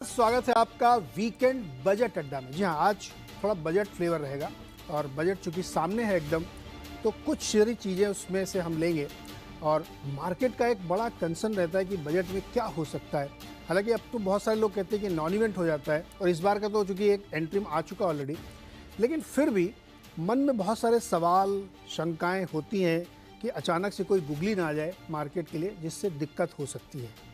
स्वागत है आपका वीकेंड बजट अड्डा में। जी हाँ, आज थोड़ा बजट फ्लेवर रहेगा और बजट चूंकि सामने है एकदम, तो कुछ सारी चीज़ें उसमें से हम लेंगे। और मार्केट का एक बड़ा कंसर्न रहता है कि बजट में क्या हो सकता है। हालांकि अब तो बहुत सारे लोग कहते हैं कि नॉन इवेंट हो जाता है, और इस बार का तो चूंकि एक एंट्री आ चुका ऑलरेडी, लेकिन फिर भी मन में बहुत सारे सवाल शंकाएँ होती हैं कि अचानक से कोई गुगली ना आ जाए मार्केट के लिए, जिससे दिक्कत हो सकती है।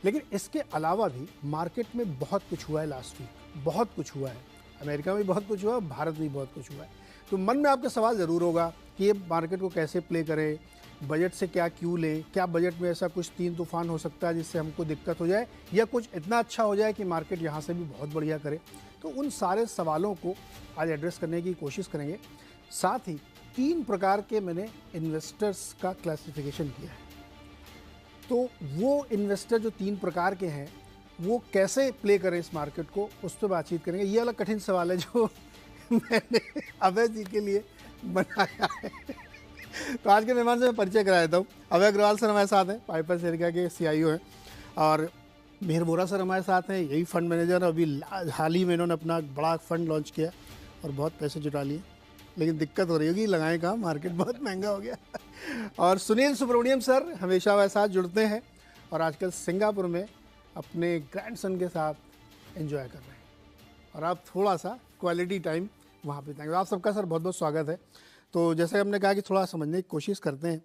लेकिन इसके अलावा भी मार्केट में बहुत कुछ हुआ है लास्ट वीक, बहुत कुछ हुआ है। अमेरिका में भी बहुत कुछ हुआ है, भारत में भी बहुत कुछ हुआ है। तो मन में आपका सवाल ज़रूर होगा कि ये मार्केट को कैसे प्ले करें, बजट से क्या क्यों लें, क्या बजट में ऐसा कुछ तीन तूफान हो सकता है जिससे हमको दिक्कत हो जाए, या कुछ इतना अच्छा हो जाए कि मार्केट यहाँ से भी बहुत बढ़िया करे। तो उन सारे सवालों को आज एड्रेस करने की कोशिश करेंगे। साथ ही 3 प्रकार के मैंने इन्वेस्टर्स का क्लासिफिकेशन किया है। तो वो इन्वेस्टर जो 3 प्रकार के हैं, वो कैसे प्ले करें इस मार्केट को, उस पर बातचीत करेंगे। ये वाला कठिन सवाल है जो मैंने अभय जी के लिए बनाया है। तो आज के मेहमान से मैं परिचय करा देता हूँ। अभय अग्रवाल सर हमारे साथ हैं, पाइपर शेरिका के CIO हैं, और मेहर वोरा सर हमारे साथ हैं, यही फंड मैनेजर। अभी हाल ही में इन्होंने अपना बड़ा फंड लॉन्च किया और बहुत पैसे जुटा लिए, लेकिन दिक्कत हो रही होगी, लगाएं कहाँ, मार्केट बहुत महंगा हो गया। और सुनील सुब्रमण्यम सर हमेशा वैसे साथ जुड़ते हैं और आजकल सिंगापुर में अपने ग्रैंडसन के साथ एंजॉय कर रहे हैं, और आप थोड़ा सा क्वालिटी टाइम वहाँ पे देंगे। आप सबका सर बहुत बहुत स्वागत है। तो जैसे हमने कहा कि थोड़ा समझने की कोशिश करते हैं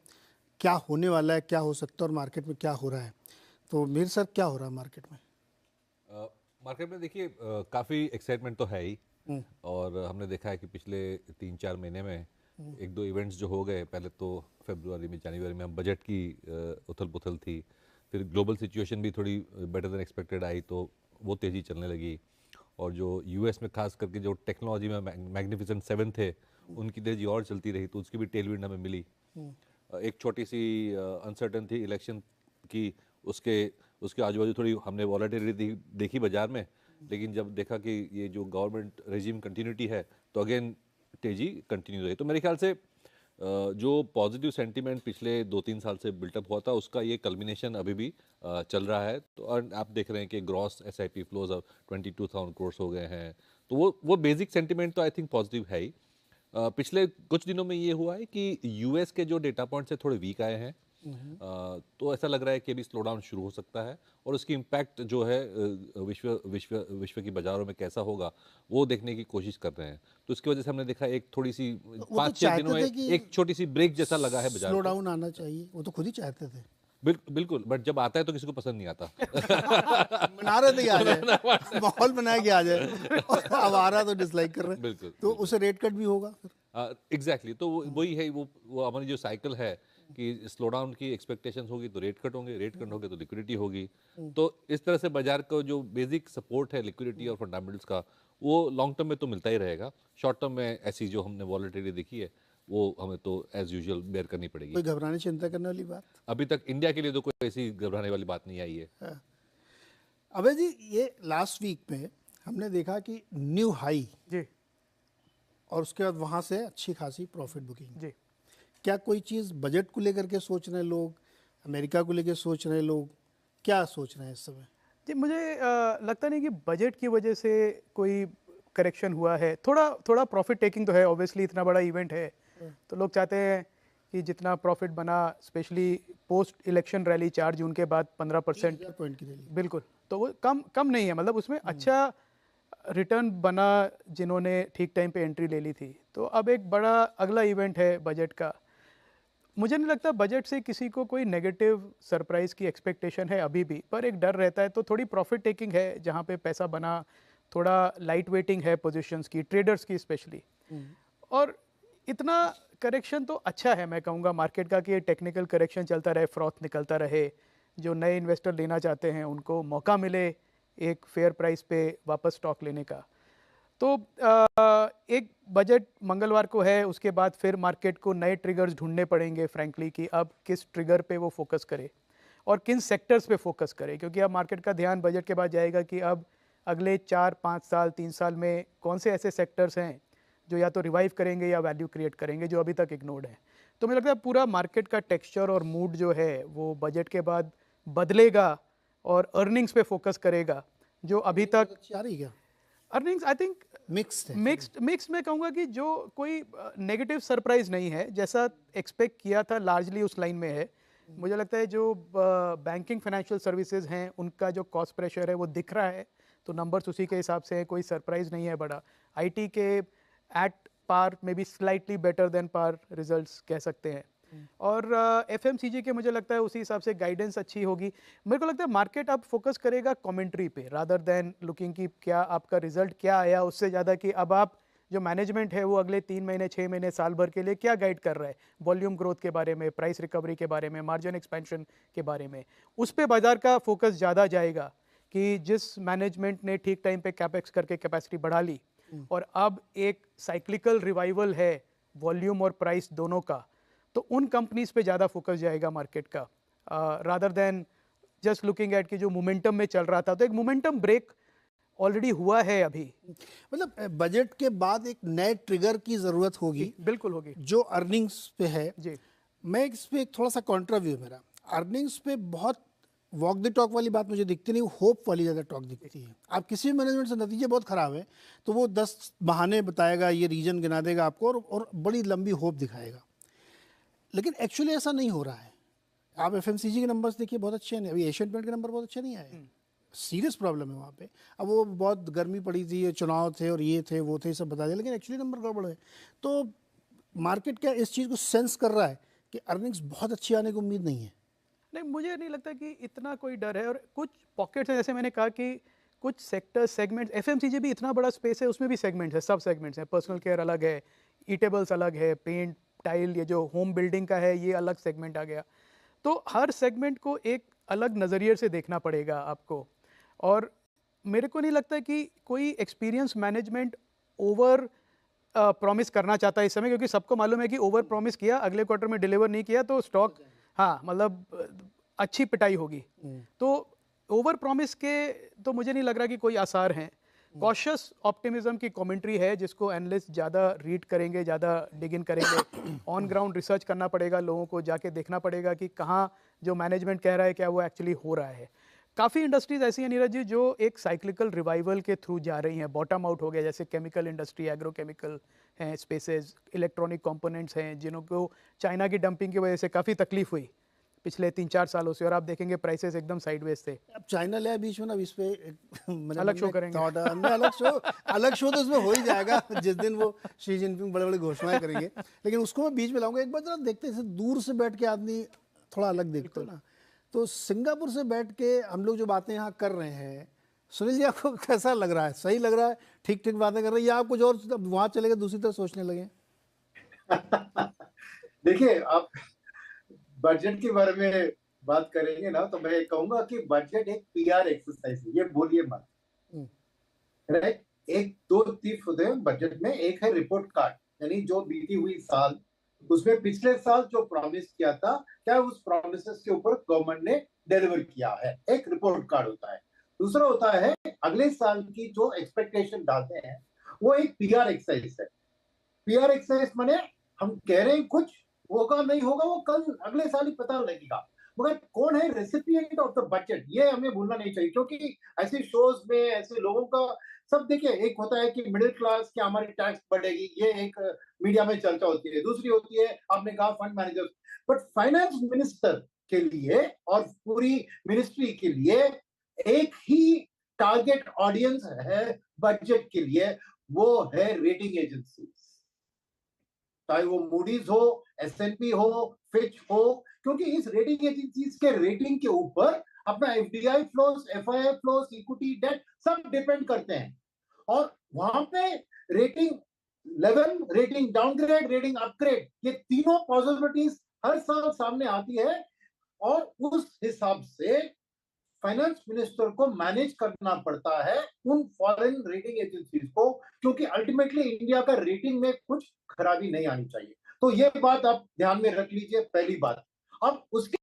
क्या होने वाला है, क्या हो सकता है और मार्केट में क्या हो रहा है। तो मेरे सर, क्या हो रहा है मार्केट में? मार्केट में देखिए काफ़ी एक्साइटमेंट तो है ही। और हमने देखा है कि पिछले 3-4 महीने में 1-2 इवेंट्स जो हो गए। पहले तो फरवरी में, जनवरी में हम बजट की उथल पुथल थी, फिर ग्लोबल सिचुएशन भी थोड़ी बेटर देन एक्सपेक्टेड आई, तो वो तेज़ी चलने लगी। और जो US में खास करके जो टेक्नोलॉजी में मैग्निफिसेंट 7 थे, उनकी तेज़ी और चलती रही, तो उसकी भी टेलविंड हमें मिली। एक छोटी सी अनसर्टन थी इलेक्शन की, उसके उसके आजू बाजू थोड़ी हमने वॉलेटिलिटी देखी बाजार में, लेकिन जब देखा कि ये जो गवर्नमेंट रेजिम कंटिन्यूटी है, तो अगेन तेजी कंटिन्यू रही। तो मेरे ख्याल से जो पॉजिटिव सेंटीमेंट पिछले 2-3 साल से बिल्टअप हुआ था, उसका ये कल्मिनेशन अभी भी चल रहा है। तो और आप देख रहे हैं कि ग्रॉस SIP फ्लोज अब 22,000 करोड़ हो गए हैं। तो वो बेसिक सेंटीमेंट तो आई थिंक पॉजिटिव है ही। पिछले कुछ दिनों में ये हुआ है कि US के जो डेटा पॉइंट्स है थोड़े वीक आए हैं। तो ऐसा लग रहा है कि अभी स्लो डाउन शुरू हो सकता है, और उसकी इम्पैक्ट जो है विश्व विश्व विश्व की बाजारों में कैसा होगा, वो देखने की कोशिश कर रहे हैं। तो इसकी वजह से हमने देखा एक थोड़ी सी वो तो 5-6 दिनों में चाहते थे कि एक छोटी सी ब्रेक जैसा लगा है बाजार स्लो को। डाउन आना चाहिए, वो तो खुद ही चाहते थे। बिल्कुल, बट जब आता है तो किसी को पसंद नहीं आता। बना रहे थे कि आ जाए, माहौल बनाया कि आ जाए, और अब आ रहा तो डिसलाइक कर रहे हैं। बिल्कुल, तो उसे रेट कट भी होगा फिर। एग्जैक्टली। तो वही है, वो हमारी जो साइकिल है कि स्लो डाउन की एक्सपेक्टेशंस होगी तो रेट कट होंगे, रेट कट होंगे तो लिक्विडिटी होगी। तो इस तरह से बाजार का जो बेसिक सपोर्ट है लिक्विडिटी और फंडामेंटल्स का, वो लॉन्ग टर्म में तो मिलता ही रहेगा। शॉर्ट टर्म में ऐसी जो हमने वॉलेटिलिटी देखी है, वो हमें तो एज यूजुअल बेयर करनी पड़ेगी। कोई घबराने चिंता करने वाली बात? अभी तक इंडिया के लिए तो कोई ऐसी घबराने वाली बात नहीं आई है। हाँ। अबे जी, ये लास्ट वीक में हमने देखा कि न्यू हाई, जी और उसके बाद वहाँ से अच्छी खासी प्रॉफिट बुकिंग। जी क्या कोई चीज़ बजट को लेकर के सोच रहे हैं लोग, अमेरिका को लेकर सोच रहे हैं लोग, क्या सोच रहे हैं इस समय? जी मुझे लगता नहीं कि बजट की वजह से कोई करेक्शन हुआ है। थोड़ा थोड़ा प्रॉफिट टेकिंग तो है, ऑब्वियसली इतना बड़ा इवेंट है तो लोग चाहते हैं कि जितना प्रॉफिट बना, स्पेशली पोस्ट इलेक्शन रैली 4 जून के बाद 15% पॉइंट की रैली। बिल्कुल, तो वो कम कम नहीं है, मतलब उसमें अच्छा रिटर्न बना जिन्होंने ठीक टाइम पे एंट्री ले ली थी। तो अब एक बड़ा अगला इवेंट है बजट का। मुझे नहीं लगता बजट से किसी को कोई नेगेटिव सरप्राइज की एक्सपेक्टेशन है अभी भी, पर एक डर रहता है। तो थोड़ी प्रॉफिट टेकिंग है जहाँ पे पैसा बना, थोड़ा लाइट वेटिंग है पोजीशंस की, ट्रेडर्स की स्पेशली। और इतना करेक्शन तो अच्छा है, मैं कहूँगा मार्केट का, कि ये टेक्निकल करेक्शन चलता रहे, फ्रॉथ निकलता रहे, जो नए इन्वेस्टर लेना चाहते हैं उनको मौका मिले एक फेयर प्राइस पे वापस स्टॉक लेने का। तो एक बजट मंगलवार को है, उसके बाद फिर मार्केट को नए ट्रिगर्स ढूंढने पड़ेंगे फ्रैंकली, कि अब किस ट्रिगर पे वो फोकस करे और किन सेक्टर्स पे फोकस करे, क्योंकि अब मार्केट का ध्यान बजट के बाद जाएगा कि अब अगले 4-5 साल 3 साल में कौन से ऐसे सेक्टर्स हैं जो या तो रिवाइव करेंगे या वैल्यू क्रिएट करेंगे, जो अभी तक इग्नोर्ड है। तो मुझे लगता है पूरा मार्केट का टेक्सचर और मूड जो है वो बजट के बाद बदलेगा और अर्निंग्स पे फोकस करेगा, जो अभी तक अच्छी आ रही क्या? अर्निंग्स आई थिंक मिक्स्ड है। मिक्स्ड मैं कहूँगा कि जो कोई नेगेटिव सरप्राइज नहीं है, जैसा एक्सपेक्ट किया था लार्जली उस लाइन में है। मुझे लगता है जो बैंकिंग फाइनेंशियल सर्विसेज हैं उनका जो कॉस्ट प्रेशर है वो दिख रहा है, तो नंबर्स उसी के हिसाब से है, कोई सरप्राइज नहीं है बड़ा। आईटी के एट पार में भी स्लाइटली बेटर देन पार रिजल्ट्स कह सकते हैं। और एफएमसीजी के मुझे लगता है उसी हिसाब से गाइडेंस अच्छी होगी। मेरे को लगता है मार्केट अब फोकस करेगा कमेंट्री पे रादर देन लुकिंग कि क्या आपका रिजल्ट क्या आया, उससे ज़्यादा कि अब आप जो मैनेजमेंट है वो अगले 3 महीने 6 महीने साल भर के लिए क्या गाइड कर रहा है, वॉल्यूम ग्रोथ के बारे में, प्राइस रिकवरी के बारे में, मार्जिन एक्सपेंशन के बारे में। उस पर बाजार का फोकस ज़्यादा जाएगा कि जिस मैनेजमेंट ने ठीक टाइम पे कैपेक्स करके कैपेसिटी बढ़ा ली और अब एक साइक्लिकल रिवाइवल है वॉल्यूम और प्राइस दोनों का, तो उन कंपनीज पे ज़्यादा फोकस जाएगा मार्केट का rather than just looking at कि जो मोमेंटम में चल रहा था। तो एक मोमेंटम ब्रेक ऑलरेडी हुआ है अभी। मतलब बजट के बाद एक नए ट्रिगर की ज़रूरत होगी, बिल्कुल होगी, जो अर्निंग्स पे है। जी मैं इस पे एक थोड़ा सा कॉन्ट्रा व्यू मेरा, अर्निंग्स पे बहुत वॉक द टॉक वाली बात मुझे दिखती नहीं, होप वाली ज़्यादा टॉक दिखती है। आप किसी भी मैनेजमेंट से नतीजे बहुत ख़राब है तो वो 10 बहाने बताएगा, ये रीजन गिना देगा आपको और बड़ी लंबी होप दिखाएगा, लेकिन एक्चुअली ऐसा नहीं हो रहा है। आप एफएमसीजी के नंबर्स देखिए, बहुत अच्छे हैं, अभी एशियन पेंट के नंबर बहुत अच्छे नहीं आए, सीरियस प्रॉब्लम है वहाँ पे। अब वो बहुत गर्मी पड़ी थी, ये चुनाव थे और ये थे वो थे, सब बता दिया, लेकिन एक्चुअली नंबर गड़बड़ है। तो मार्केट क्या इस चीज़ को सेंस कर रहा है कि अर्निंग्स बहुत अच्छी आने की उम्मीद नहीं है? नहीं, मुझे नहीं लगता कि इतना कोई डर है। और कुछ पॉकेट्स हैं, जैसे मैंने कहा कि कुछ सेक्टर सेगमेंट्स, एफएमसीजी भी इतना बड़ा स्पेस है, उसमें भी सेगमेंट्स है, सब सेगमेंट्स हैं। पर्सनल केयर अलग है, ईटेबल्स अलग है, पेंट टाइल, ये जो होम बिल्डिंग का है ये अलग सेगमेंट आ गया। तो हर सेगमेंट को एक अलग नज़रिए से देखना पड़ेगा आपको। और मेरे को नहीं लगता कि कोई एक्सपीरियंस मैनेजमेंट ओवर प्रॉमिस करना चाहता है इस समय, क्योंकि सबको मालूम है कि ओवर प्रॉमिस किया, अगले क्वार्टर में डिलीवर नहीं किया तो स्टॉक, हाँ मतलब अच्छी पिटाई होगी। तो ओवर प्रॉमिस के तो मुझे नहीं लग रहा कि कोई आसार हैं। कॉशियस ऑप्टिमिज्म की कमेंट्री है जिसको एनालिस्ट ज़्यादा रीड करेंगे, ज़्यादा डिग इन करेंगे, ऑन ग्राउंड रिसर्च करना पड़ेगा, लोगों को जाके देखना पड़ेगा कि कहाँ जो मैनेजमेंट कह रहा है क्या वो एक्चुअली हो रहा है। काफ़ी इंडस्ट्रीज ऐसी हैं नीरज जी जो एक साइक्लिकल रिवाइवल के थ्रू जा रही हैं। बॉटम आउट हो गया, जैसे केमिकल इंडस्ट्री, एग्रोकेमिकल हैं, स्पेसेस, इलेक्ट्रॉनिक कंपोनेंट्स हैं, जिन्हों को चाइना की डंपिंग की वजह से काफ़ी तकलीफ हुई पिछले 3-4 सालों से, और आप देखेंगे प्राइसेस एकदम साइडवेज थे। अब चाइना ले बीच में ना, इस पे अलग शो करेंगे। अलग शो तो उसमें हो ही जाएगा जिस दिन वो शी जिनपिंग बड़े बड़े घोषणाएं करेंगे, लेकिन उसको मैं बीच में लाऊंगा। एक बार जरा देखते हैं, दूर से बैठ के आदमी थोड़ा अलग देखते हो ना, तो सिंगापुर से बैठ के हम लोग जो बातें यहाँ कर रहे हैं, सुनील जी आपको कैसा लग रहा है? सही लग रहा है? ठीक ठीक बातें कर रहे हैं, या आप कुछ और वहाँ चले गए दूसरी तरफ सोचने लगे? देखिए, आप बजट के बारे में बात करेंगे ना, तो मैं कहूंगा कि बजट एक पीआर एक्सरसाइज है, ये बोलिए मत। राइट, एक दो तीर्थ होते हैं बजट में। एक है रिपोर्ट कार्ड, यानी जो बीती हुई साल, उसमें पिछले साल जो प्रॉमिस किया था, क्या उस प्रॉमिसेस के ऊपर गवर्नमेंट ने डिलीवर किया है, एक रिपोर्ट कार्ड होता है। दूसरा होता है अगले साल की जो एक्सपेक्टेशन डालते हैं, वो एक पीआर एक्सरसाइज है। पीआर एक्सरसाइज माने हम कह रहे हैं कुछ, होगा नहीं होगा वो कल अगले साल ही पता लगेगा, मगर कौन है रेसिपिएंट ऑफ द बजट, ये हमें भूलना नहीं चाहिए। क्योंकि ऐसे शोज में ऐसे लोगों का सब, देखिए, एक होता है कि मिडिल क्लास की हमारी टैक्स बढ़ेगी, ये एक मीडिया में चर्चा होती है। दूसरी होती है, आपने कहा fund manager, but finance minister के लिए और पूरी मिनिस्ट्री के लिए एक ही टारगेट ऑडियंस है बजट के लिए, वो है रेटिंग एजेंसी, चाहे वो मूडीज हो, एसएनपी हो, फिच हो, क्योंकि इस रेटिंग एजेंसीज के रेटिंग के ऊपर अपना FDI flows, FII flows, equity, debt सब डिपेंड करते हैं। और वहां पे rating level, rating downgrade, rating upgrade, ये तीनों पॉसिबिलिटीज हर साल सामने आती है, और उस हिसाब से फाइनेंस मिनिस्टर को मैनेज करना पड़ता है उन फॉरेन रेटिंग एजेंसीज को, क्योंकि अल्टीमेटली इंडिया का रेटिंग में कुछ खराबी नहीं आनी चाहिए। तो ये बात आप ध्यान में रख लीजिए, पहली बात। अब उसके